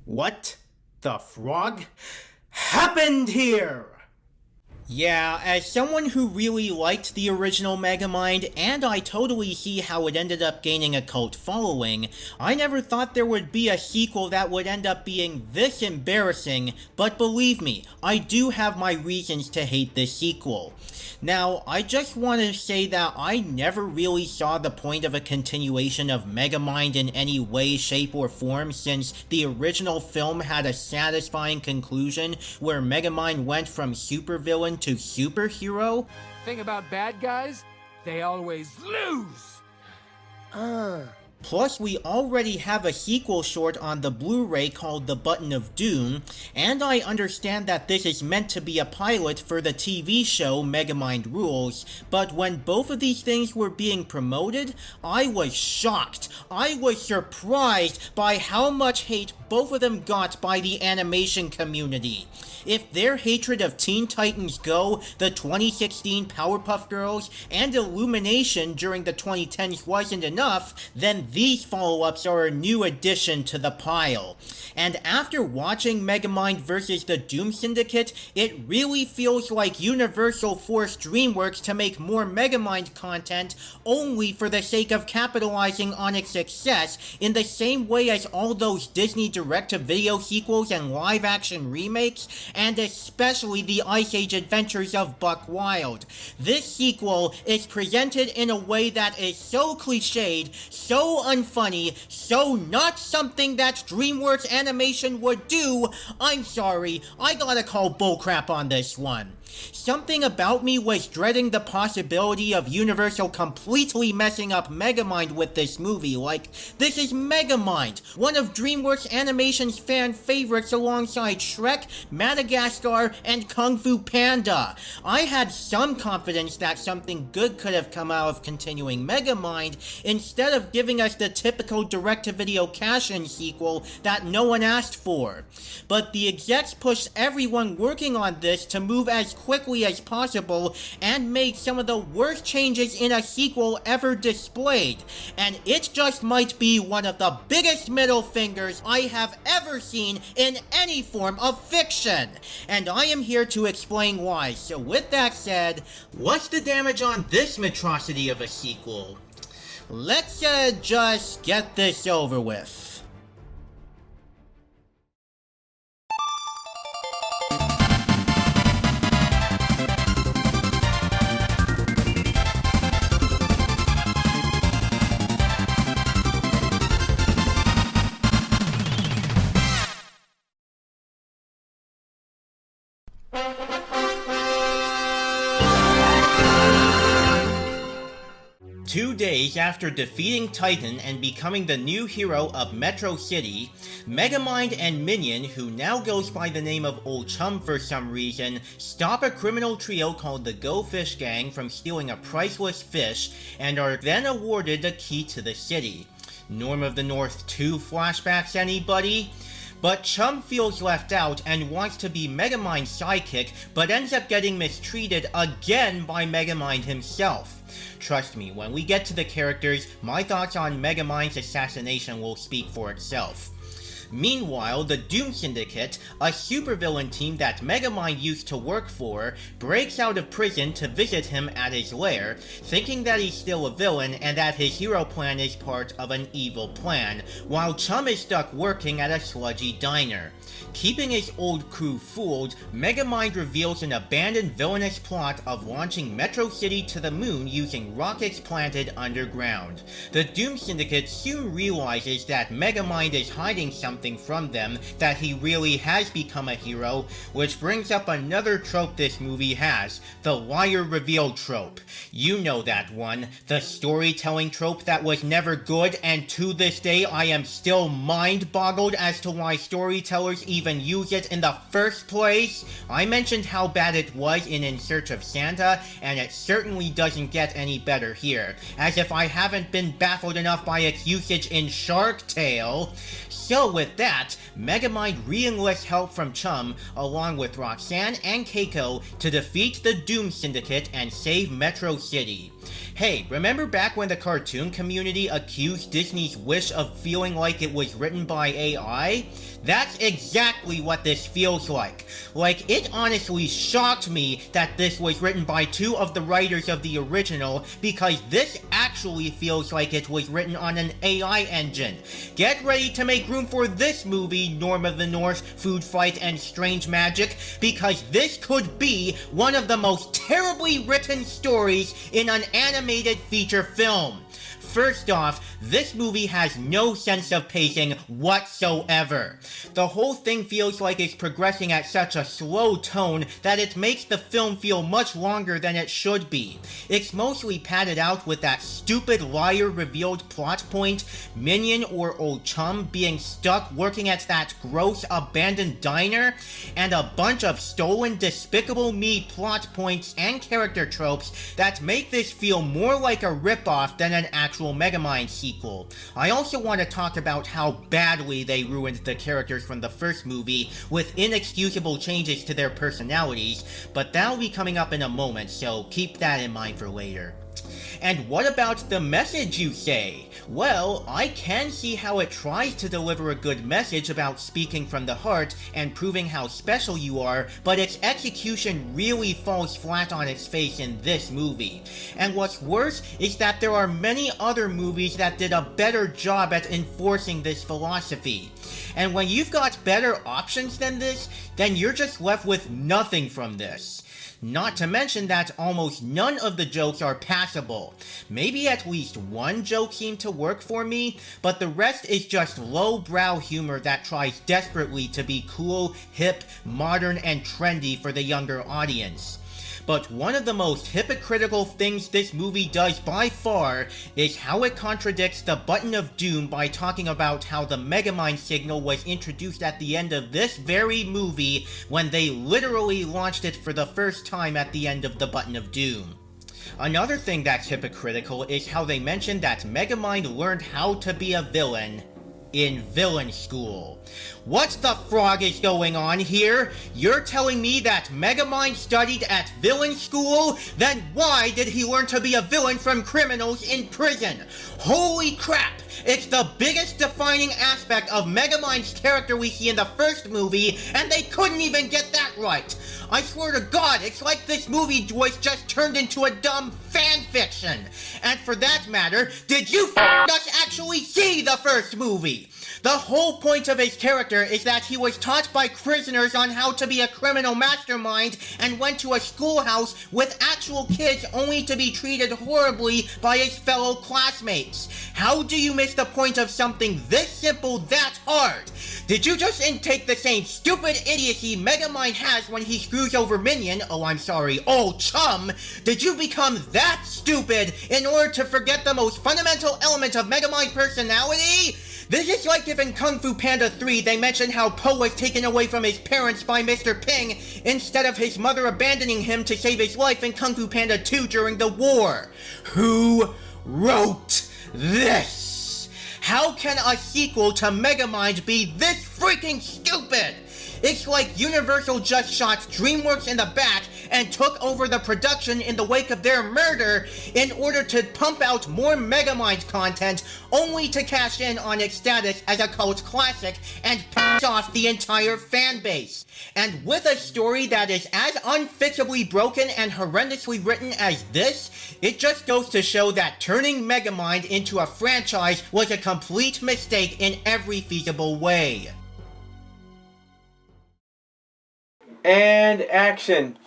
What the frog happened here? Yeah, as someone who really liked the original Megamind, and I totally see how it ended up gaining a cult following, I never thought there would be a sequel that would end up being this embarrassing, but believe me, I do have my reasons to hate this sequel. Now, I just want to say that I never really saw the point of a continuation of Megamind in any way, shape, or form, since the original film had a satisfying conclusion where Megamind went from supervillain to superhero. Thing about bad guys, they always lose! Plus, we already have a sequel short on the Blu-ray called The Button of Doom, and I understand that this is meant to be a pilot for the TV show Megamind Rules, but when both of these things were being promoted, I was shocked. I was surprised by how much hate both of them got by the animation community. If their hatred of Teen Titans Go, the 2016 Powerpuff Girls, and Illumination during the 2010s wasn't enough, then these follow-ups are a new addition to the pile. And after watching Megamind vs. the Doom Syndicate, it really feels like Universal forced DreamWorks to make more Megamind content only for the sake of capitalizing on its success, in the same way as all those Disney direct-to-video sequels and live-action remakes, and especially the Ice Age Adventures of Buck Wild. This sequel is presented in a way that is so cliched, so unfunny, so not something that DreamWorks Animation would do. I'm sorry, I gotta call bullcrap on this one. Something about me was dreading the possibility of Universal completely messing up Megamind with this movie. Like, this is Megamind, one of DreamWorks Animation's fan favorites alongside Shrek, Madagascar, and Kung Fu Panda. I had some confidence that something good could have come out of continuing Megamind, instead of giving us the typical direct-to-video cash-in sequel that no one asked for. But the execs pushed everyone working on this to move as quickly as possible and made some of the worst changes in a sequel ever displayed, and it just might be one of the biggest middle fingers I have ever seen in any form of fiction, and I am here to explain why. So with that said, what's the damage on this Metrocity of a sequel? Let's just get this over with. 2 days after defeating Titan and becoming the new hero of Metrocity, Megamind and Minion, who now goes by the name of Old Chum for some reason, stop a criminal trio called the Go Fish Gang from stealing a priceless fish, and are then awarded the key to the city. Norm of the North 2 flashbacks, anybody? But Chum feels left out and wants to be Megamind's sidekick, but ends up getting mistreated again by Megamind himself. Trust me, when we get to the characters, my thoughts on Megamind's assassination will speak for itself. Meanwhile, the Doom Syndicate, a supervillain team that Megamind used to work for, breaks out of prison to visit him at his lair, thinking that he's still a villain and that his hero plan is part of an evil plan, while Chum is stuck working at a sludgy diner. Keeping his old crew fooled, Megamind reveals an abandoned villainous plot of launching Metro City to the moon using rockets planted underground. The Doom Syndicate soon realizes that Megamind is hiding something from them, that he really has become a hero, which brings up another trope this movie has, the liar reveal trope. You know that one, the storytelling trope that was never good, and to this day I am still mind-boggled as to why storytellers even use it in the first place. I mentioned how bad it was in Search of Santa, and it certainly doesn't get any better here, as if I haven't been baffled enough by its usage in Shark Tale. So with with that, Megamind re-enlists help from Chum, along with Roxanne and Keiko, to defeat the Doom Syndicate and save Metro City. Hey, remember back when the cartoon community accused Disney's Wish of feeling like it was written by AI? That's exactly what this feels like. Like, it honestly shocked me that this was written by two of the writers of the original, because this actually feels like it was written on an AI engine. Get ready to make room for this movie, Norm of the North, Food Fight, and Strange Magic, because this could be one of the most terribly written stories in an animated feature film. First off, this movie has no sense of pacing whatsoever. The whole thing feels like it's progressing at such a slow tone that it makes the film feel much longer than it should be. It's mostly padded out with that stupid liar revealed plot point, Minion or Old Chum being stuck working at that gross abandoned diner, and a bunch of stolen Despicable Me plot points and character tropes that make this feel more like a ripoff than an actual Megamind sequel. I also want to talk about how badly they ruined the characters from the first movie with inexcusable changes to their personalities, but that'll be coming up in a moment, so keep that in mind for later. And what about the message, you say? Well, I can see how it tries to deliver a good message about speaking from the heart and proving how special you are, but its execution really falls flat on its face in this movie. And what's worse is that there are many other movies that did a better job at enforcing this philosophy. And when you've got better options than this, then you're just left with nothing from this. Not to mention that almost none of the jokes are passable. Maybe at least one joke seemed to work for me, but the rest is just low-brow humor that tries desperately to be cool, hip, modern, and trendy for the younger audience. But one of the most hypocritical things this movie does by far is how it contradicts the Button of Doom by talking about how the Megamind signal was introduced at the end of this very movie when they literally launched it for the first time at the end of the Button of Doom. Another thing that's hypocritical is how they mentioned that Megamind learned how to be a villain in villain school. What the frog is going on here? You're telling me that Megamind studied at villain school? Then why did he learn to be a villain from criminals in prison? Holy crap! It's the biggest defining aspect of Megamind's character we see in the first movie, and they couldn't even get that right! I swear to God, it's like this movie was just turned into a dumb fan fiction! And for that matter, did you us actually see the first movie? The whole point of his character is that he was taught by prisoners on how to be a criminal mastermind and went to a schoolhouse with actual kids only to be treated horribly by his fellow classmates. How do you miss the point of something this simple that hard? Did you just intake the same stupid idiocy Megamind has when he screws over Minion, Old Chum? Did you become that stupid in order to forget the most fundamental element of Megamind's personality? This is like if in Kung Fu Panda 3 they mentioned how Po was taken away from his parents by Mr. Ping instead of his mother abandoning him to save his life in Kung Fu Panda 2 during the war. Who wrote this? How can a sequel to Megamind be this freaking stupid? It's like Universal just shot DreamWorks in the back and took over the production in the wake of their murder in order to pump out more Megamind content only to cash in on its status as a cult classic and piss off the entire fan base. And with a story that is as unfixably broken and horrendously written as this, it just goes to show that turning Megamind into a franchise was a complete mistake in every feasible way. And action.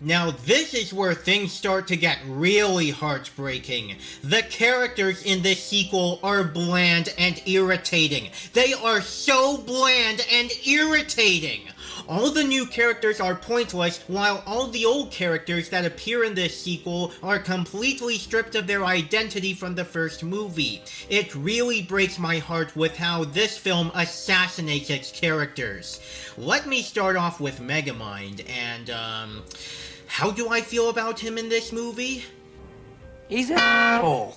Now this is where things start to get really heartbreaking. The characters in this sequel are bland and irritating. They are so bland and irritating. All the new characters are pointless, while all the old characters that appear in this sequel are completely stripped of their identity from the first movie. It really breaks my heart with how this film assassinates its characters. Let me start off with Megamind, and, how do I feel about him in this movie? He's an asshole.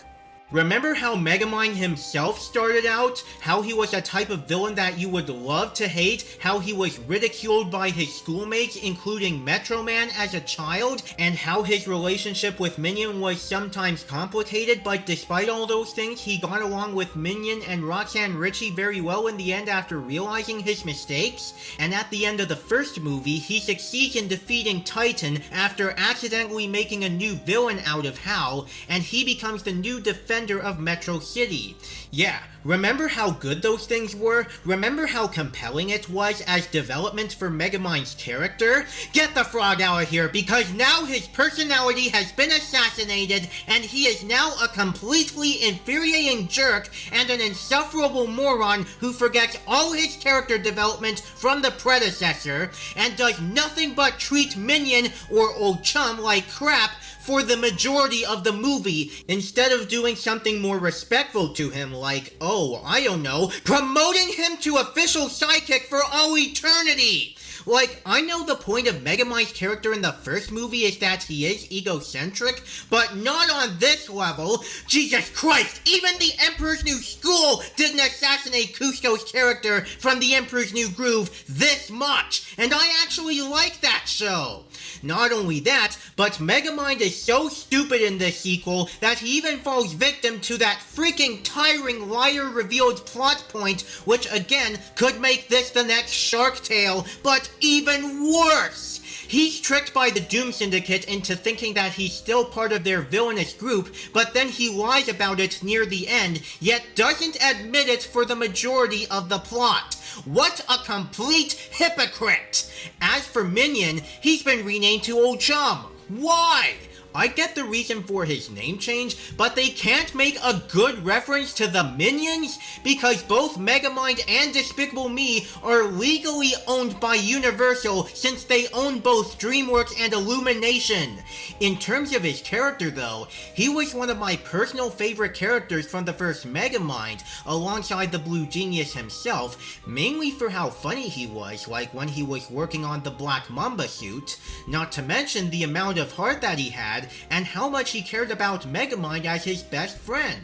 Remember how Megamind himself started out? How he was a type of villain that you would love to hate? How he was ridiculed by his schoolmates, including Metro Man as a child? And how his relationship with Minion was sometimes complicated, but despite all those things, he got along with Minion and Roxanne Ritchie very well in the end after realizing his mistakes? And at the end of the first movie, he succeeds in defeating Titan after accidentally making a new villain out of Hal, and he becomes the new defender of Metrocity. Yeah, remember how good those things were? Remember how compelling it was as development for Megamind's character? Get the frog out of here, because now his personality has been assassinated, and he is now a completely infuriating jerk and an insufferable moron who forgets all his character development from the predecessor, and does nothing but treat Minion or old chum like crap for the majority of the movie, instead of doing something more respectful to him like, oh, I don't know, promoting him to official sidekick for all eternity! Like, I know the point of Megamind's character in the first movie is that he is egocentric, but not on this level. Jesus Christ, even the Emperor's New School didn't assassinate Kuzco's character from the Emperor's New Groove this much, and I actually like that show. Not only that, but Megamind is so stupid in this sequel that he even falls victim to that freaking tiring liar revealed plot point, which again could make this the next Shark Tale, but even worse! He's tricked by the Doom Syndicate into thinking that he's still part of their villainous group, but then he lies about it near the end, yet doesn't admit it for the majority of the plot. What a complete hypocrite! As for Minion, he's been renamed to Old Chum. Why? I get the reason for his name change, but they can't make a good reference to the Minions? Because both Megamind and Despicable Me are legally owned by Universal since they own both DreamWorks and Illumination. In terms of his character though, he was one of my personal favorite characters from the first Megamind, alongside the Blue Genius himself, mainly for how funny he was, like when he was working on the Black Mamba suit, not to mention the amount of heart that he had, and how much he cared about Megamind as his best friend.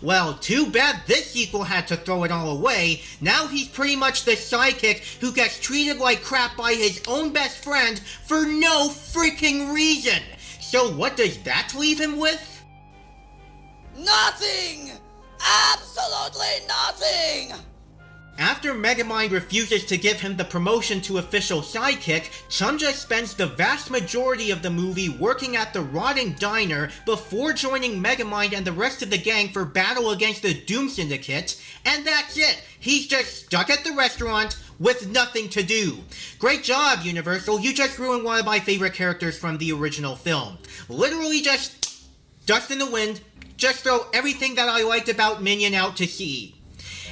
Well, too bad this sequel had to throw it all away. Now he's pretty much the sidekick who gets treated like crap by his own best friend for no freaking reason. So what does that leave him with? Nothing! Absolutely nothing! After Megamind refuses to give him the promotion to official sidekick, Chum just spends the vast majority of the movie working at the rotting diner before joining Megamind and the rest of the gang for battle against the Doom Syndicate, and that's it. He's just stuck at the restaurant with nothing to do. Great job, Universal. You just ruined one of my favorite characters from the original film. Literally just dust in the wind. Just throw everything that I liked about Minion out to sea.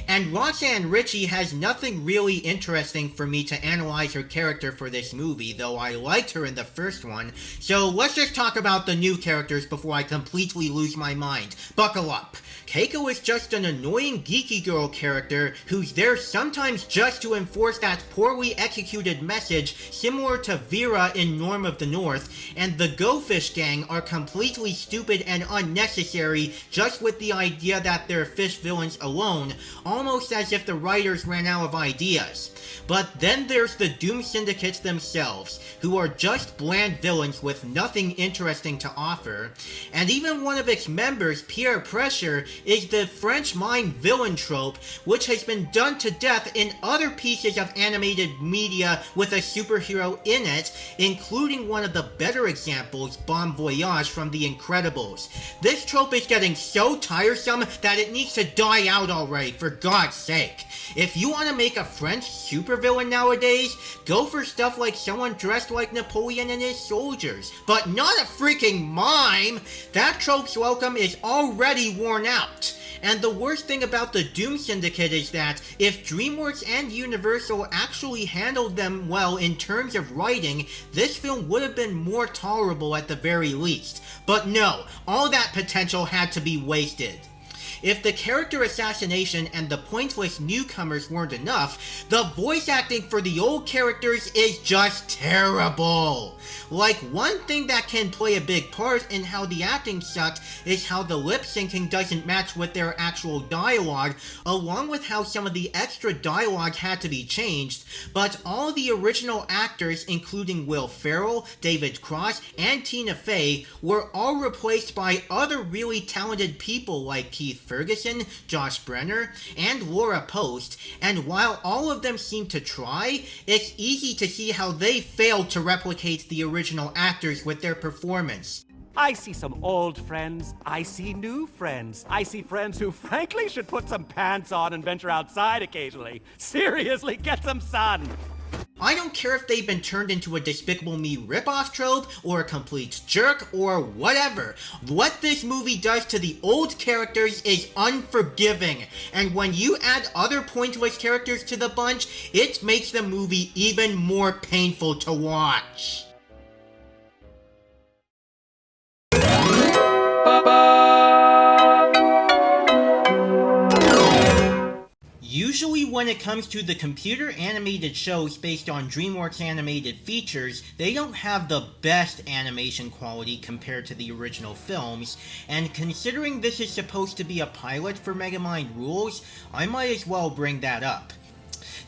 And Roxanne Ritchie has nothing really interesting for me to analyze her character for this movie, though I liked her in the first one, so let's just talk about the new characters before I completely lose my mind. Buckle up. Keiko is just an annoying geeky girl character who's there sometimes just to enforce that poorly executed message similar to Vera in Norm of the North, and the Go Fish gang are completely stupid and unnecessary just with the idea that they're fish villains alone, almost as if the writers ran out of ideas. But then there's the Doom Syndicates themselves, who are just bland villains with nothing interesting to offer, and even one of its members, Pierre Pressure, is the French mime villain trope, which has been done to death in other pieces of animated media with a superhero in it, including one of the better examples, Bon Voyage from The Incredibles. This trope is getting so tiresome that it needs to die out already, for God's sake. If you want to make a French supervillain nowadays, go for stuff like someone dressed like Napoleon and his soldiers, but not a freaking mime! That trope's welcome is already worn out. And the worst thing about the Doom Syndicate is that if DreamWorks and Universal actually handled them well in terms of writing, this film would have been more tolerable at the very least. But no, all that potential had to be wasted. If the character assassination and the pointless newcomers weren't enough, the voice acting for the old characters is just terrible. Like, one thing that can play a big part in how the acting sucked is how the lip syncing doesn't match with their actual dialogue, along with how some of the extra dialogue had to be changed, but all the original actors, including Will Ferrell, David Cross, and Tina Fey, were all replaced by other really talented people like Keith Ferguson, Josh Brenner, and Laura Post, and while all of them seem to try, it's easy to see how they failed to replicate the original actors with their performance. I see some old friends. I see new friends. I see friends who frankly should put some pants on and venture outside occasionally. Seriously, get some sun! I don't care if they've been turned into a Despicable Me ripoff trope, or a complete jerk, or whatever. What this movie does to the old characters is unforgiving, and when you add other pointless characters to the bunch, it makes the movie even more painful to watch. Usually when it comes to the computer animated shows based on DreamWorks animated features, they don't have the best animation quality compared to the original films, and considering this is supposed to be a pilot for Megamind Rules, I might as well bring that up.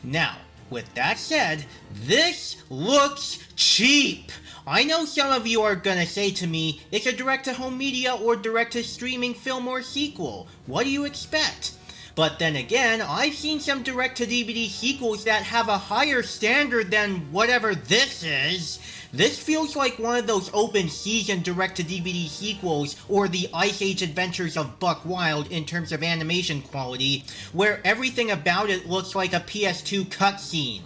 Now, with that said, this looks cheap! I know some of you are gonna say to me, it's a direct-to-home media or direct-to-streaming film or sequel. What do you expect? But then again, I've seen some direct-to-DVD sequels that have a higher standard than whatever this is. This feels like one of those open-season direct-to-DVD sequels, or the Ice Age Adventures of Buck Wild in terms of animation quality, where everything about it looks like a PS2 cutscene.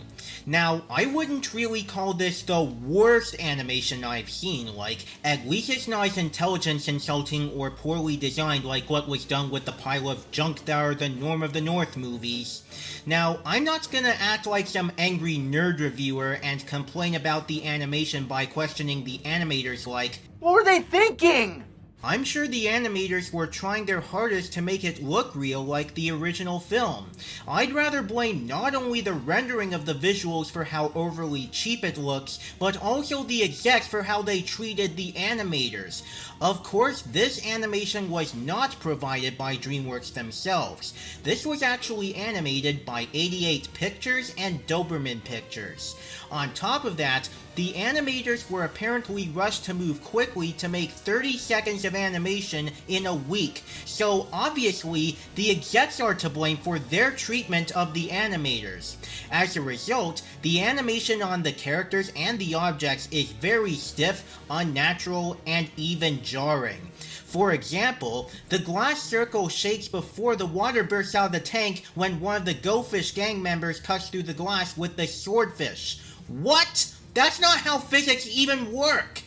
Now, I wouldn't really call this the worst animation I've seen, like, at least it's not as intelligence insulting or poorly designed like what was done with the pile of junk that are the Norm of the North movies. Now, I'm not gonna act like some angry nerd reviewer and complain about the animation by questioning the animators like, what were they thinking? I'm sure the animators were trying their hardest to make it look real like the original film. I'd rather blame not only the rendering of the visuals for how overly cheap it looks, but also the execs for how they treated the animators. Of course, this animation was not provided by DreamWorks themselves. This was actually animated by 88 Pictures and Doberman Pictures. On top of that, the animators were apparently rushed to move quickly to make 30 seconds of animation in a week, so obviously the execs are to blame for their treatment of the animators. As a result, the animation on the characters and the objects is very stiff, unnatural, and even jarring. For example, the glass circle shakes before the water bursts out of the tank when one of the Go Fish gang members cuts through the glass with the swordfish. What? That's not how physics even work!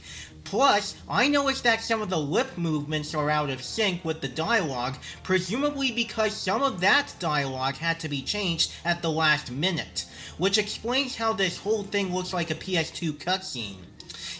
Plus, I noticed that some of the lip movements are out of sync with the dialogue, presumably because some of that dialogue had to be changed at the last minute, which explains how this whole thing looks like a PS2 cutscene.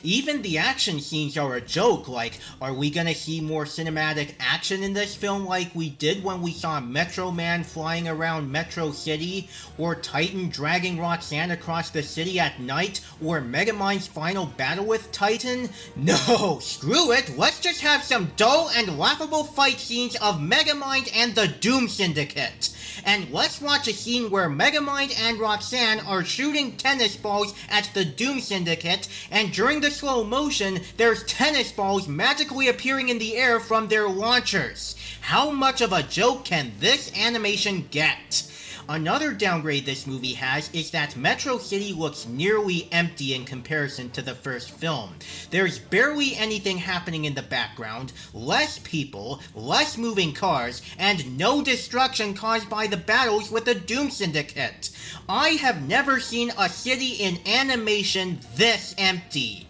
Even the action scenes are a joke, like, are we gonna see more cinematic action in this film like we did when we saw Metro Man flying around Metro City, or Titan dragging Roxanne across the city at night, or Megamind's final battle with Titan? No, screw it, let's just have some dull and laughable fight scenes of Megamind and the Doom Syndicate. And let's watch a scene where Megamind and Roxanne are shooting tennis balls at the Doom Syndicate, and during the slow motion, there's tennis balls magically appearing in the air from their launchers. How much of a joke can this animation get? Another downgrade this movie has is that Metro City looks nearly empty in comparison to the first film. There's barely anything happening in the background, less people, less moving cars, and no destruction caused by the battles with the Doom Syndicate. I have never seen a city in animation this empty.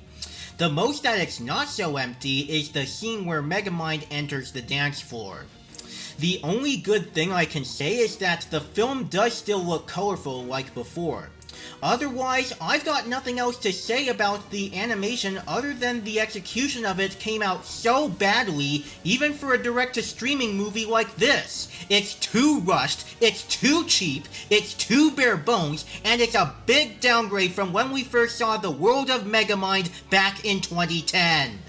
The most that it's not so empty is the scene where Megamind enters the dance floor. The only good thing I can say is that the film does still look colorful like before. Otherwise, I've got nothing else to say about the animation other than the execution of it came out so badly, even for a direct-to-streaming movie like this. It's too rushed, it's too cheap, it's too bare bones, and it's a big downgrade from when we first saw the world of Megamind back in 2010.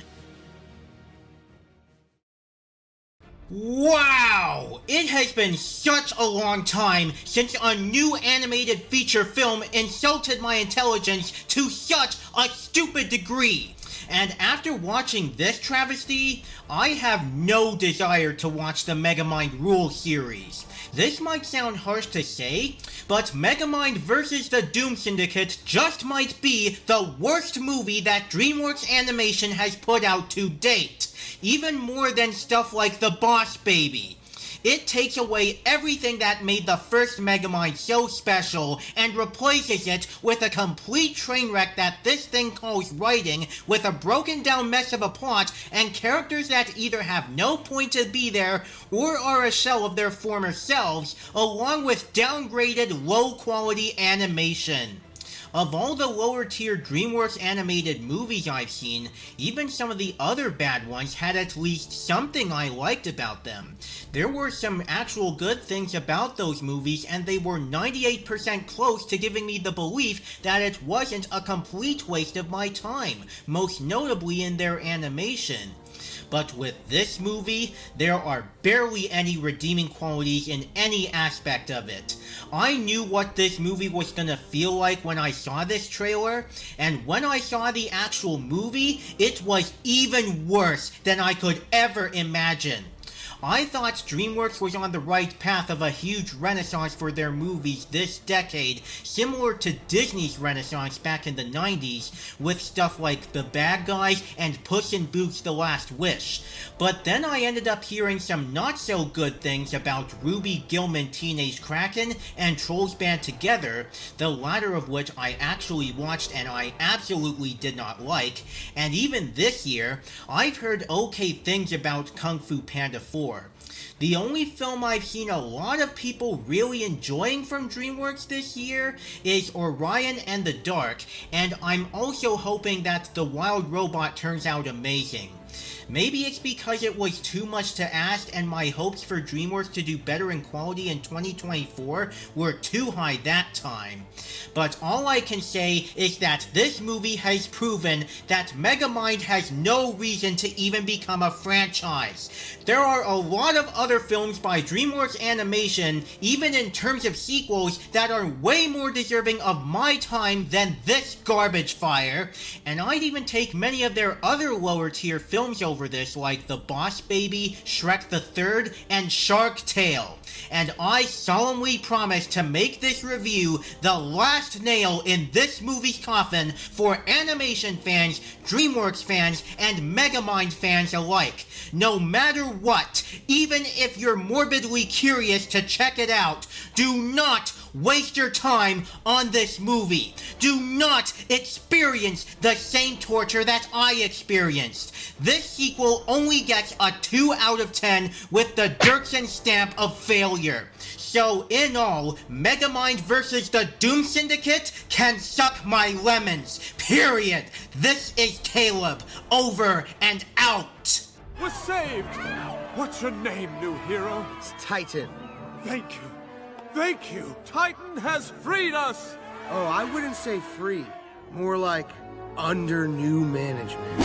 Wow! It has been such a long time since a new animated feature film insulted my intelligence to such a stupid degree. And after watching this travesty, I have no desire to watch the Megamind Rules series. This might sound harsh to say, but Megamind vs. the Doom Syndicate just might be the worst movie that DreamWorks Animation has put out to date, even more than stuff like The Boss Baby. It takes away everything that made the first Megamind so special and replaces it with a complete train wreck that this thing calls writing, with a broken down mess of a plot and characters that either have no point to be there or are a shell of their former selves, along with downgraded low quality animation. Of all the lower tier DreamWorks animated movies I've seen, even some of the other bad ones had at least something I liked about them. There were some actual good things about those movies, and they were 98% close to giving me the belief that it wasn't a complete waste of my time, most notably in their animation. But with this movie, there are barely any redeeming qualities in any aspect of it. I knew what this movie was gonna feel like when I saw this trailer, and when I saw the actual movie, it was even worse than I could ever imagine. I thought DreamWorks was on the right path of a huge renaissance for their movies this decade, similar to Disney's renaissance back in the 90s, with stuff like The Bad Guys and Puss in Boots: The Last Wish. But then I ended up hearing some not so good things about Ruby Gillman Teenage Kraken and Trolls Band Together, the latter of which I actually watched and I absolutely did not like, and even this year, I've heard okay things about Kung Fu Panda 4. The only film I've seen a lot of people really enjoying from DreamWorks this year is Orion and the Dark, and I'm also hoping that The Wild Robot turns out amazing. Maybe it's because it was too much to ask and my hopes for DreamWorks to do better in quality in 2024 were too high that time. But all I can say is that this movie has proven that Megamind has no reason to even become a franchise. There are a lot of other films by DreamWorks Animation, even in terms of sequels, that are way more deserving of my time than this garbage fire, and I'd even take many of their other lower tier films over this, like The Boss Baby, Shrek the Third, and Shark Tale. And I solemnly promise to make this review the last nail in this movie's coffin for animation fans, DreamWorks fans, and Megamind fans alike. No matter what, even if you're morbidly curious to check it out, do not waste your time on this movie. Do not experience the same torture that I experienced. This sequel only gets a 2 out of 10 with the Dirksen stamp of failure. So in all, Megamind vs. the Doom Syndicate can suck my lemons. Period. This is Caleb. Over and out. We're saved! What's your name, new hero? It's Titan. Thank you. Thank you! Titan has freed us! Oh, I wouldn't say free. More like under new management.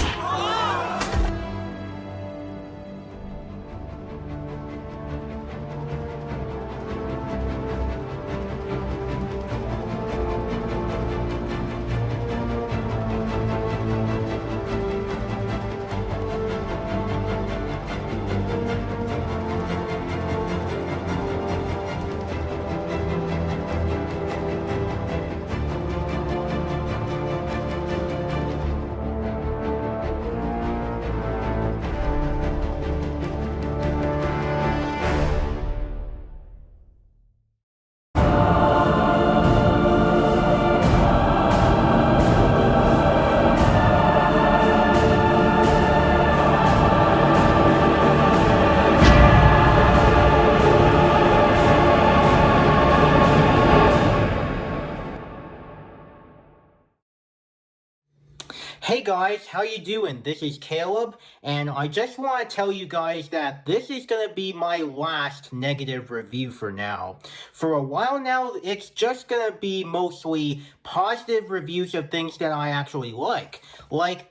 Hey guys, how you doing? This is Caleb, and I just want to tell you guys that this is going to be my last negative review for now. For a while now, it's just going to be mostly positive reviews of things that I actually like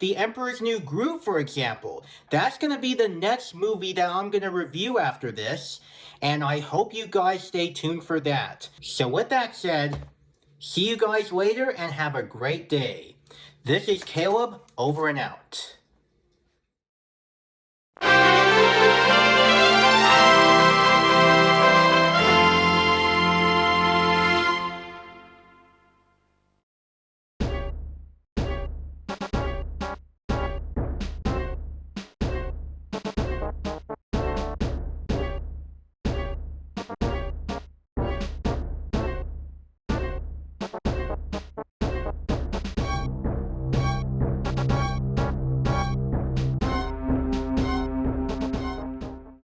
The Emperor's New Groove, for example. That's going to be the next movie that I'm going to review after this, and I hope you guys stay tuned for that. So with that said, see you guys later and have a great day. This is Caleb, over and out.